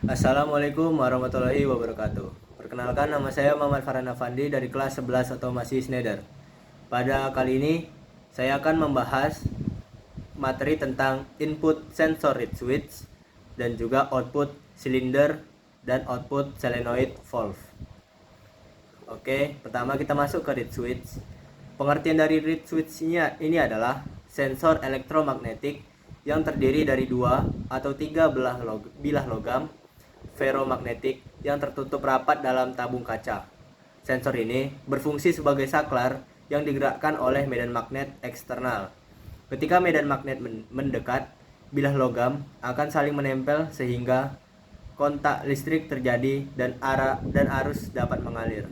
Assalamualaikum warahmatullahi wabarakatuh. Perkenalkan, nama saya Muhammad Farhan Afandi dari kelas 11 Otomasi Schneider. Pada kali ini saya akan membahas materi tentang input sensor reed switch dan juga output silinder dan output solenoid valve. Oke, pertama kita masuk ke reed switch. Pengertian dari reed switch ini adalah sensor elektromagnetik yang terdiri dari dua atau tiga bilah logam ferromagnetik yang tertutup rapat dalam tabung kaca. Sensor ini berfungsi sebagai saklar yang digerakkan oleh medan magnet eksternal. Ketika medan magnet mendekat, bilah logam akan saling menempel sehingga kontak listrik terjadi dan arus dapat mengalir.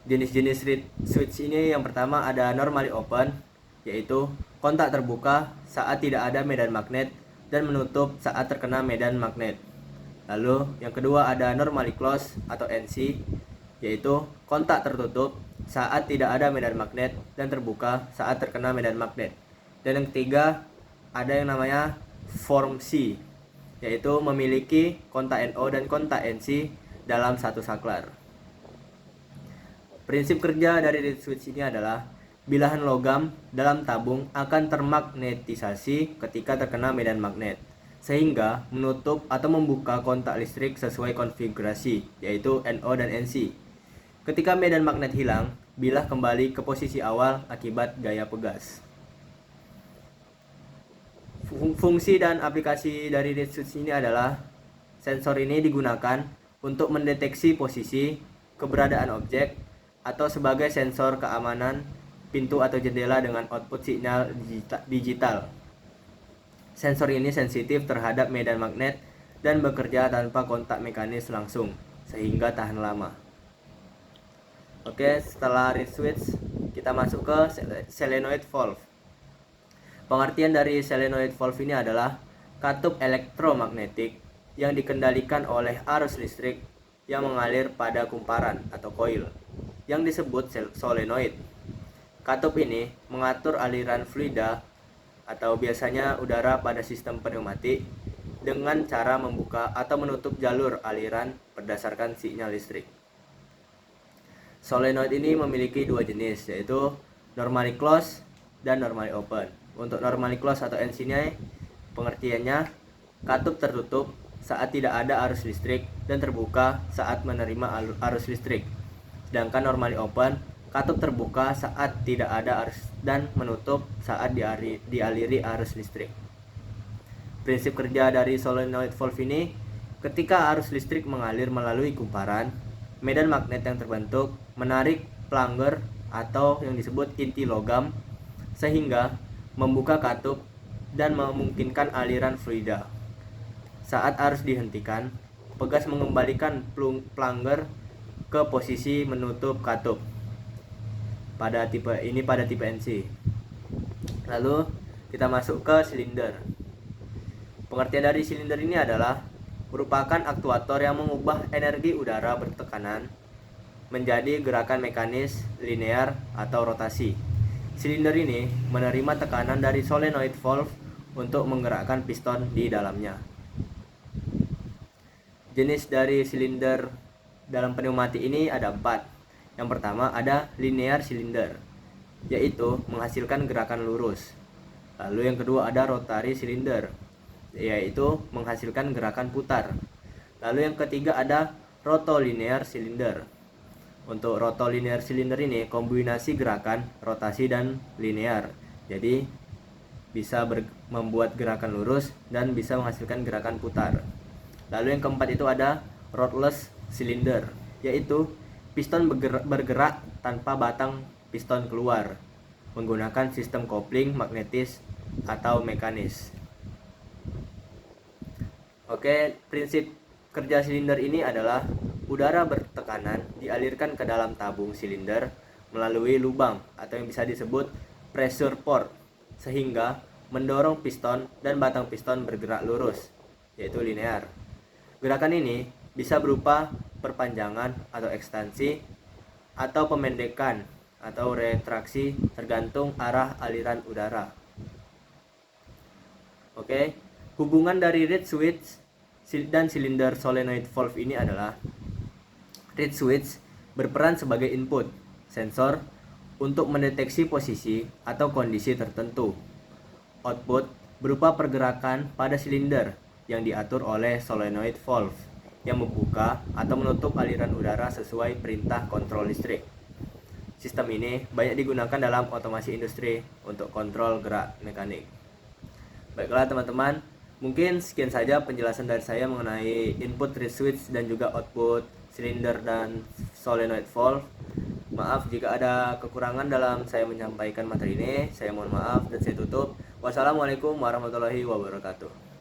Jenis-jenis switch ini yang pertama ada normally open, yaitu kontak terbuka saat tidak ada medan magnet dan menutup saat terkena medan magnet. Lalu yang kedua ada normally close atau NC, yaitu kontak tertutup saat tidak ada medan magnet dan terbuka saat terkena medan magnet. Dan yang ketiga ada yang namanya form C, yaitu memiliki kontak NO dan kontak NC dalam satu saklar. Prinsip kerja dari reed switch ini adalah bilahan logam dalam tabung akan termagnetisasi ketika terkena medan magnet, sehingga menutup atau membuka kontak listrik sesuai konfigurasi, yaitu NO dan NC. Ketika medan magnet hilang, bilah kembali ke posisi awal akibat gaya pegas. Fungsi dan aplikasi dari reed switch ini adalah sensor ini digunakan untuk mendeteksi posisi, keberadaan objek, atau sebagai sensor keamanan pintu atau jendela dengan output sinyal digital. Sensor ini sensitif terhadap medan magnet dan bekerja tanpa kontak mekanis langsung, sehingga tahan lama. Oke, setelah reed switch, kita masuk ke solenoid valve. Pengertian dari solenoid valve ini adalah katup elektromagnetik yang dikendalikan oleh arus listrik yang mengalir pada kumparan atau coil yang disebut solenoid. Katup ini mengatur aliran fluida atau biasanya udara pada sistem pneumatik dengan cara membuka atau menutup jalur aliran berdasarkan sinyal listrik. Solenoid ini memiliki dua jenis, yaitu normally close dan normally open. Untuk normally close atau NC-nya, pengertiannya katup tertutup saat tidak ada arus listrik dan terbuka saat menerima arus listrik. Sedangkan normally open, katup terbuka saat tidak ada arus dan menutup saat dialiri arus listrik. Prinsip kerja dari solenoid valve ini, ketika arus listrik mengalir melalui kumparan, medan magnet yang terbentuk menarik plunger atau yang disebut inti logam sehingga membuka katup dan memungkinkan aliran fluida. Saat arus dihentikan, pegas mengembalikan plunger ke posisi menutup katup pada tipe NC. Lalu kita masuk ke silinder. Pengertian dari silinder ini adalah merupakan aktuator yang mengubah energi udara bertekanan menjadi gerakan mekanis linear atau rotasi. Silinder ini menerima tekanan dari solenoid valve untuk menggerakkan piston di dalamnya. Jenis dari silinder dalam pneumatik ini ada 4. Yang pertama ada linear cylinder, yaitu menghasilkan gerakan lurus. Lalu yang kedua ada rotary cylinder, yaitu menghasilkan gerakan putar. Lalu yang ketiga ada rotolinear cylinder. Untuk rotolinear cylinder ini kombinasi gerakan rotasi dan linear, jadi bisa membuat gerakan lurus dan bisa menghasilkan gerakan putar. Lalu yang keempat itu ada rodless cylinder, yaitu piston bergerak tanpa batang piston keluar menggunakan sistem kopling magnetis atau mekanis. Oke, prinsip kerja silinder ini adalah udara bertekanan dialirkan ke dalam tabung silinder melalui lubang atau yang bisa disebut pressure port sehingga mendorong piston dan batang piston bergerak lurus, yaitu linear. Gerakan ini bisa berupa perpanjangan atau ekstensi atau pemendekan atau retraksi tergantung arah aliran udara. Oke, hubungan dari reed switch dan silinder solenoid valve ini adalah reed switch berperan sebagai input sensor untuk mendeteksi posisi atau kondisi tertentu. Output berupa pergerakan pada silinder yang diatur oleh solenoid valve yang membuka atau menutup aliran udara sesuai perintah kontrol listrik. Sistem ini banyak digunakan dalam otomasi industri untuk kontrol gerak mekanik. Baiklah teman-teman, mungkin sekian saja penjelasan dari saya mengenai input reed switch dan juga output silinder dan solenoid valve. Maaf jika ada kekurangan dalam saya menyampaikan materi ini. Saya mohon maaf dan saya tutup. Wassalamualaikum warahmatullahi wabarakatuh.